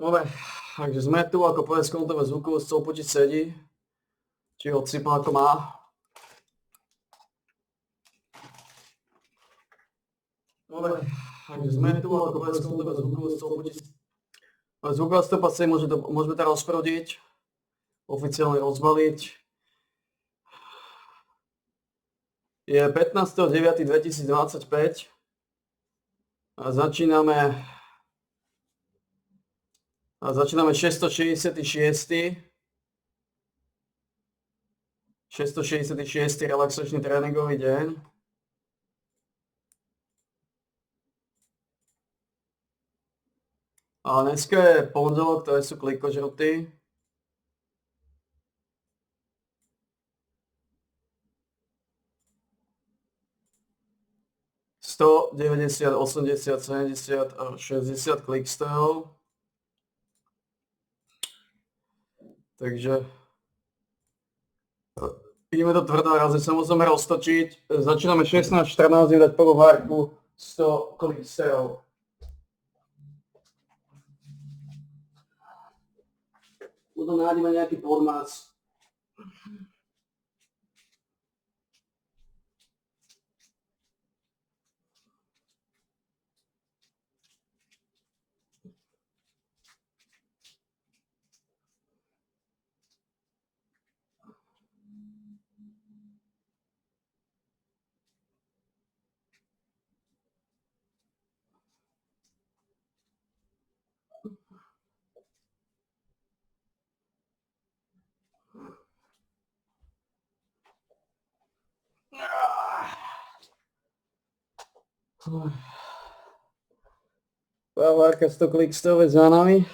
Dobre, takže sme tu, ako povedz kontové zvuku, z počít sedí, či odsypá ako má. Dobre, takže sme tu, ako povedz kontové zvuku, z počít zvuková stopa C môžeme teraz rozprodiť, oficiálne rozbaliť. Je 15.9.2025 a začíname 666. relaxačný tréningový deň. A dneska je pondelok, to sú klikožruty. Sto 90, 80, 70 a 60 klikstov. Takže ideme to tvrdá razy, sa musíme roztočiť. Začíname 16-14, dať prvú várku 100 klikstov. Potom nájdeme nejaký podmác. Várka 100 klikstov je za nami.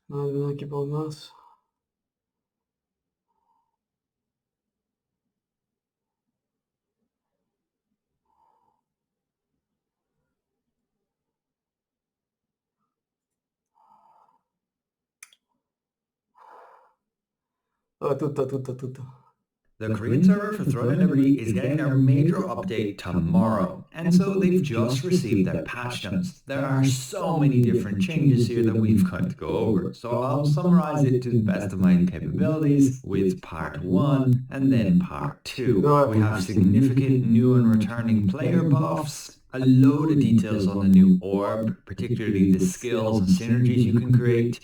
Nájdeme nejaký podmác. Tuto. The Korean server for Throne and Liberty is getting their major update tomorrow, and so they've just received their patch notes. There are so many different changes here that we've got to go over, so I'll summarize it to the best of my capabilities with part 1 and then part 2. We have significant new and returning player buffs, a load of details on the new orb, particularly the skills and synergies you can create.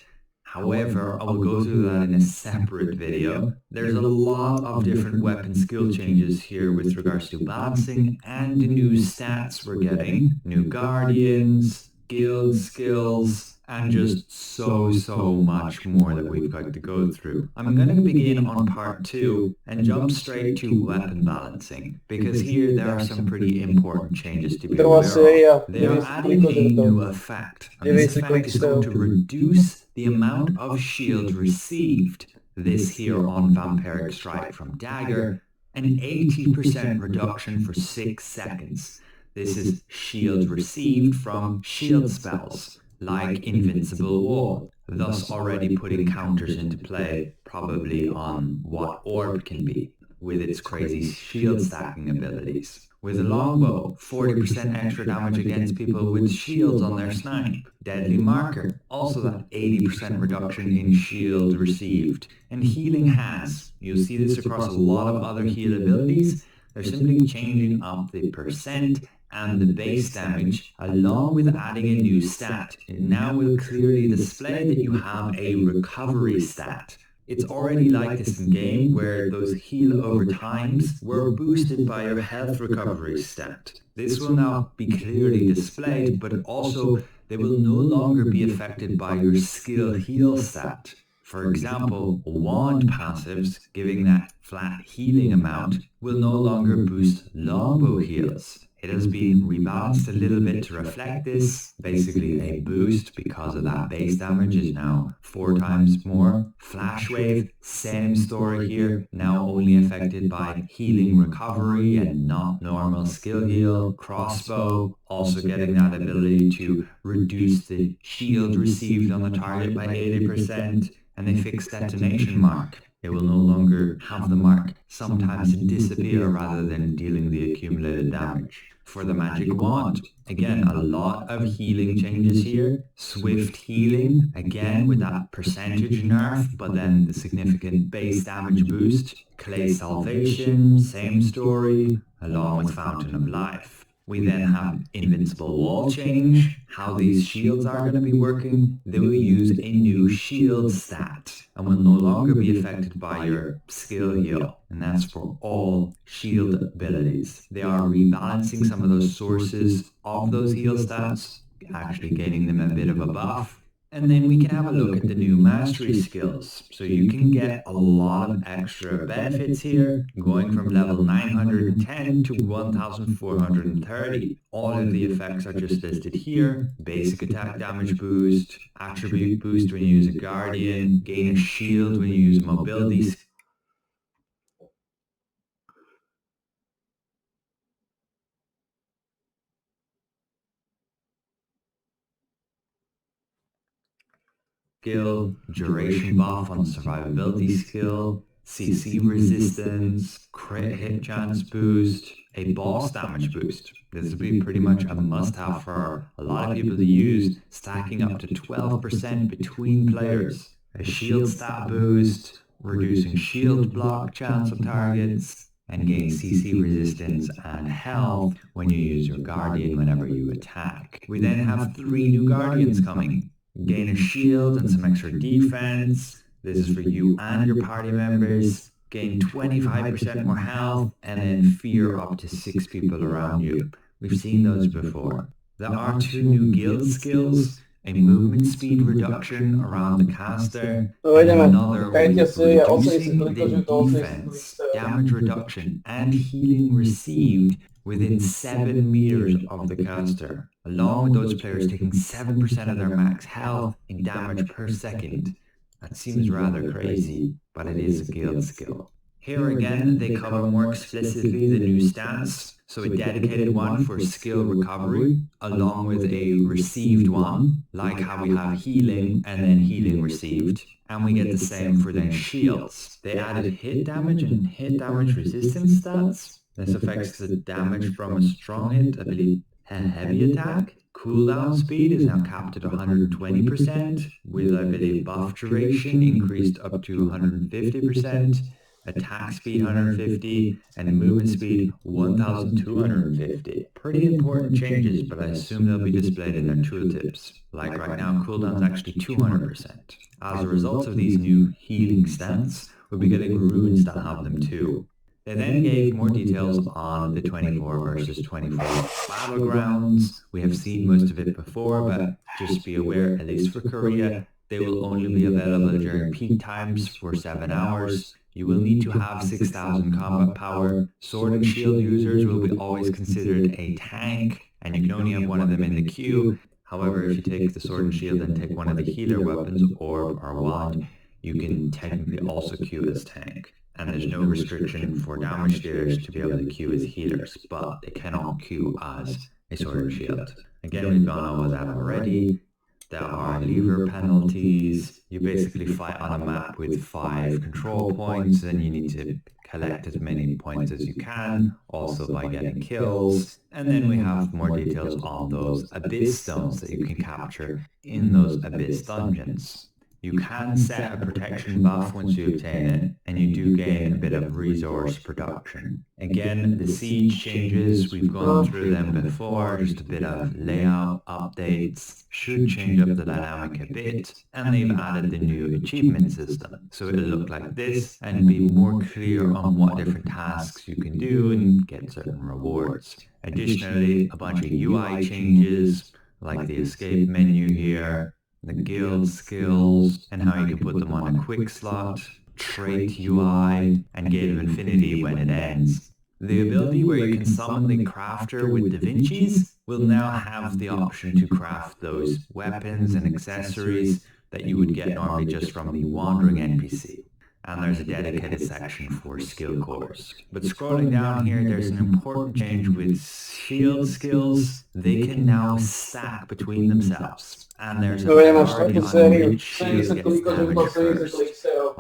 However, I will go through that in a separate video. There's a lot of different weapon skill changes here with regards to balancing and the new stats we're getting. New guardians, guild skills, and just so much more that we've got to go through. I'm going to begin on part 2 and jump straight to weapon balancing, because here there are some pretty important changes to be aware of. They are adding a new effect, and this effect is going to reduce the amount of shield received, this here on Vampiric Strike from Dagger, an 80% reduction for 6 seconds. This is shield received from shield spells, like Invincible Wall, thus already putting counters into play, probably on what Orb can be, with its crazy shield stacking abilities. With a longbow, 40% extra damage against people with shields on their snipe. Deadly Marker, also that 80% reduction in shield received. And Healing Hands, you'll see this across a lot of other heal abilities. They're simply changing up the percent and the base damage, along with adding a new stat. It now will clearly display that you have a recovery stat. It's already like this in game, where those heal over times were boosted by your health recovery stat. This will now be clearly displayed, but also they will no longer be affected by your skill heal stat. For example, wand passives, giving that flat healing amount, will no longer boost longbow heals. It has been rebalanced a little bit to reflect this. Basically a boost because of that base damage is now 4 times more. Flash Wave, same story here, now only affected by healing recovery and not normal skill heal. Crossbow, also getting that ability to reduce the shield received on the target by 80%. And they fixed detonation mark. It will no longer have the mark, sometimes disappear rather than dealing the accumulated damage. For the magic wand, again, a lot of healing changes here. Swift healing, again with that percentage nerf, but then the significant base damage boost. Clay salvation, same story, along with Fountain of Life. We then have Invincible Wall change. How these shields are going to be working, they will use a new shield stat and will no longer be affected by your skill heal. And that's for all shield abilities. They are rebalancing some of those sources of those heal stats, actually giving them a bit of a buff. And then we can have a look at the new mastery skills. So you can get a lot of extra benefits here, going from level 910 to 1430. All of the effects are just listed here. Basic attack damage boost, attribute boost when you use a guardian, gain a shield when you use a mobility skill, duration buff on survivability skill, CC resistance, crit hit chance boost, a boss damage boost. This would be pretty much a must-have for a lot of people to use, stacking up to 12% between players. A shield stat boost, reducing shield block chance of targets, and gain CC resistance and health when you use your guardian whenever you attack. We then have 3 new guardians coming. Gain a shield and some extra defense. This is for you and your party members. Gain 25% more health, and then fear up to 6 people around you. We've seen those before. There are 2 new guild skills. A movement speed reduction around the caster, and another with reducing the defense, damage reduction, and healing received within 7 meters of the caster, along with those players taking 7% of their max health in damage per second. That seems rather crazy, but it is a guild skill. Here again, they cover more explicitly the new stats, so a dedicated one for skill recovery, along with a received one, like how we have healing and then healing received, and we get the same for their shields. They added hit damage and hit damage resistance stats. This affects the damage from a strong hit, I believe, a heavy attack. Cooldown speed is now capped at 120%, with I believe buff duration increased up to 150%. Attack speed 150, and movement speed 1250. Pretty important changes, but I assume they'll be displayed in their tooltips. Like right now, cooldown is actually 200%. As a result of these new healing stats, we'll be getting runes that have them too. They then gave more details on the 24 versus 24 battlegrounds. We have seen most of it before, but just be aware, at least for Korea, they will only be available during peak times for 7 hours. You will need to have 6,000 combat power. Sword and shield users will be always considered a tank, and you can only have one of them in the queue. However, if you take the sword and shield and take one of the healer weapons, orb or wand, you can technically also queue as tank. And there's no restriction for damage dealers to be able to queue as healers, but they cannot queue as a sword and shield. Again, we've gone over that already. There are lever penalties. You basically fight on a map with 5 control points, and you need to collect as many points as you can, also by getting kills. And then we have more details on those Abyss stones that you can capture in those Abyss dungeons. You can set a protection buff once you obtain it, and you do gain a bit of resource production. Again, the siege changes, we've gone through them before, just a bit of layout updates, should change up the dynamic a bit, and they've added the new achievement system. So it'll look like this, and be more clear on what different tasks you can do and get certain rewards. Additionally, a bunch of UI changes, like the escape menu here, the guild skills, and how you can put them on a quick slot, trait UI, and Gate of Infinity when it ends. The ability where you can summon the crafter with Da Vinci's will now have the option to craft those weapons and accessories that you would get normally just from the wandering NPC. And there's a dedicated section for skill cores. But scrolling down here, there's an important change with shield skills. They can now stack between themselves. And there's a priority on which shield gets damaged first.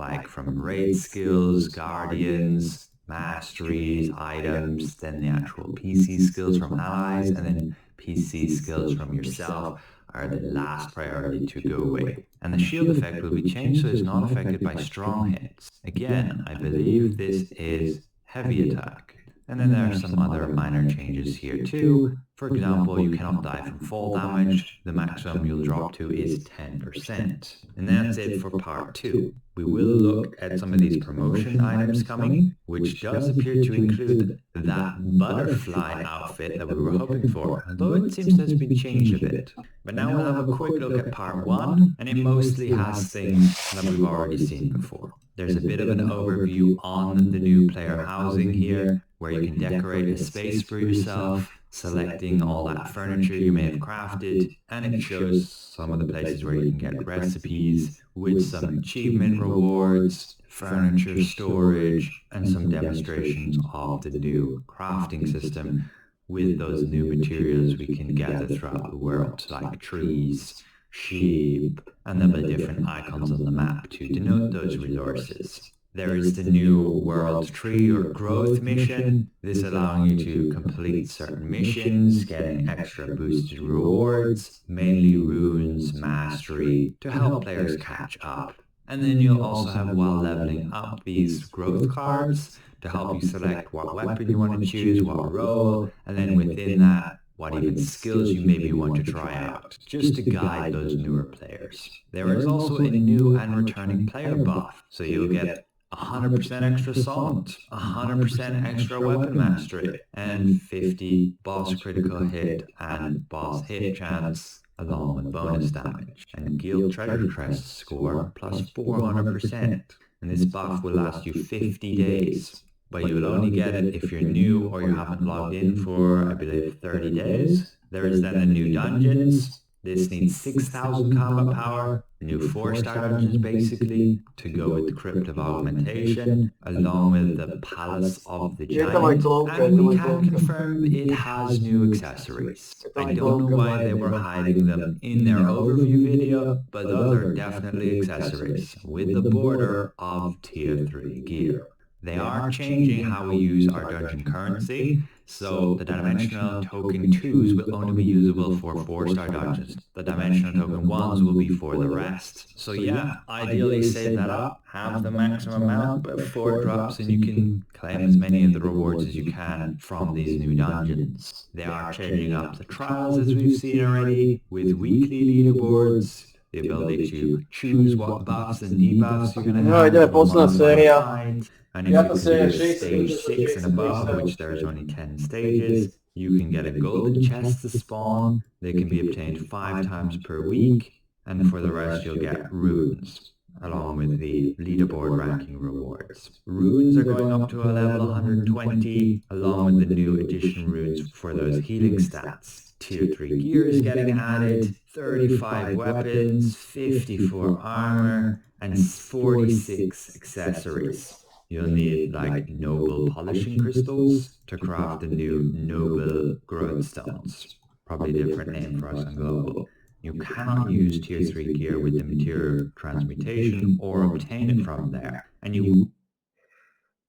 like from raid skills, guardians, masteries, items, then the actual PC skills from allies, and then PC skills from yourself are the last priority to go away. And the shield effect will be changed so it's not affected by strong hits. Again, I believe this is heavy attack. And then there are some other minor changes here too. For example, you cannot die from fall damage. The maximum you'll drop to is 10%. And that's it for part 2. We will look at some of these promotion items coming, which does appear to include that butterfly outfit that we were hoping for, although it seems to have been changed a bit. But now we'll have a quick look at part 1, and it mostly has things that we've already seen before. There's a bit of an overview on the new player housing here, where you can decorate a space for yourself, selecting all that furniture you may have crafted, and it shows some of the places where you can get recipes with some achievement rewards, furniture storage, and some demonstrations of the new crafting system with those new materials we can gather throughout the world, like trees, sheep, and there'll be different icons on the map to denote those resources. There is the new World Tree or Growth mission, this allowing you to complete certain missions, getting extra boosted rewards, mainly runes, mastery, to help players catch up. And then you'll also have, while leveling up, these growth cards to help you select what weapon you want to choose, what role, and then within that, what even skills you maybe want to try out, just to guide those newer players. There is also a new and returning player buff, so you'll get 100% extra assault, 100% extra weapon mastery, and 50 boss critical hit and boss hit chance, along with bonus damage, and guild treasure chest score plus 400%. And this buff will last you 50 days. But you will only get it if you're new or you haven't logged in for, I believe, 30 days. There is then the new dungeons. This needs 6,000 combat power, new 4-star dungeons basically, to go with the Crypt of Augmentation, along with the Palace of the Giant, and we can confirm it has new accessories. I don't know why they were hiding them in their overview video, but those are definitely accessories, with the border of Tier 3 gear. They are changing how we use our dungeon currency, so the Dimensional Token 2s will only be usable for 4-star dungeons. The Dimensional Token 1s will be for the rest. So yeah, ideally save that up, have the maximum amount before it drops, and you can claim as many of the rewards as you can from these new dungeons. They are changing up the trials as we've seen already, with weekly leaderboards, the ability to choose what buffs and debuffs you're going to have. And if you consider stage 6 and above, which there's only 10 stages, you can get a golden chest to spawn. They can be obtained 5 times per week, and for the rest you'll get runes, along with the leaderboard ranking rewards. Runes are going up to a level 120, along with the new addition runes for those healing stats. Tier 3 gear is getting added, 35 weapons, 54 armor, and 46 accessories. You'll need like noble polishing crystals to craft the new noble growth stones. Probably a different name for us on global. You cannot use tier 3 gear with the material transmutation or obtain it from there. And you...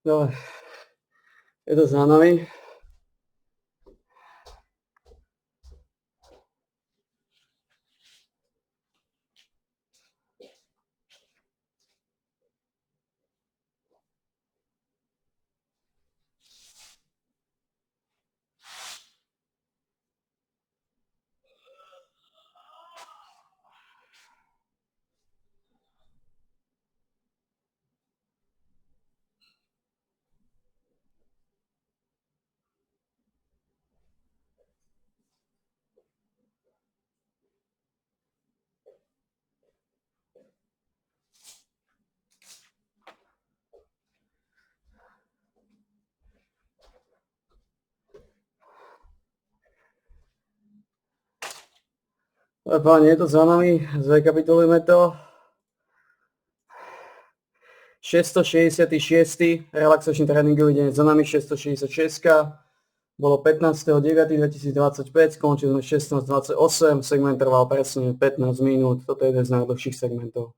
No, je to známý. Páni, je to známý, zrekapitulujeme to. 666. relaxačný tréningový deň za nami, 666. Bolo 15.9.2025, skončili sme 16.28, segment trval presne 15 minút, toto je jeden z najdlhších segmentov.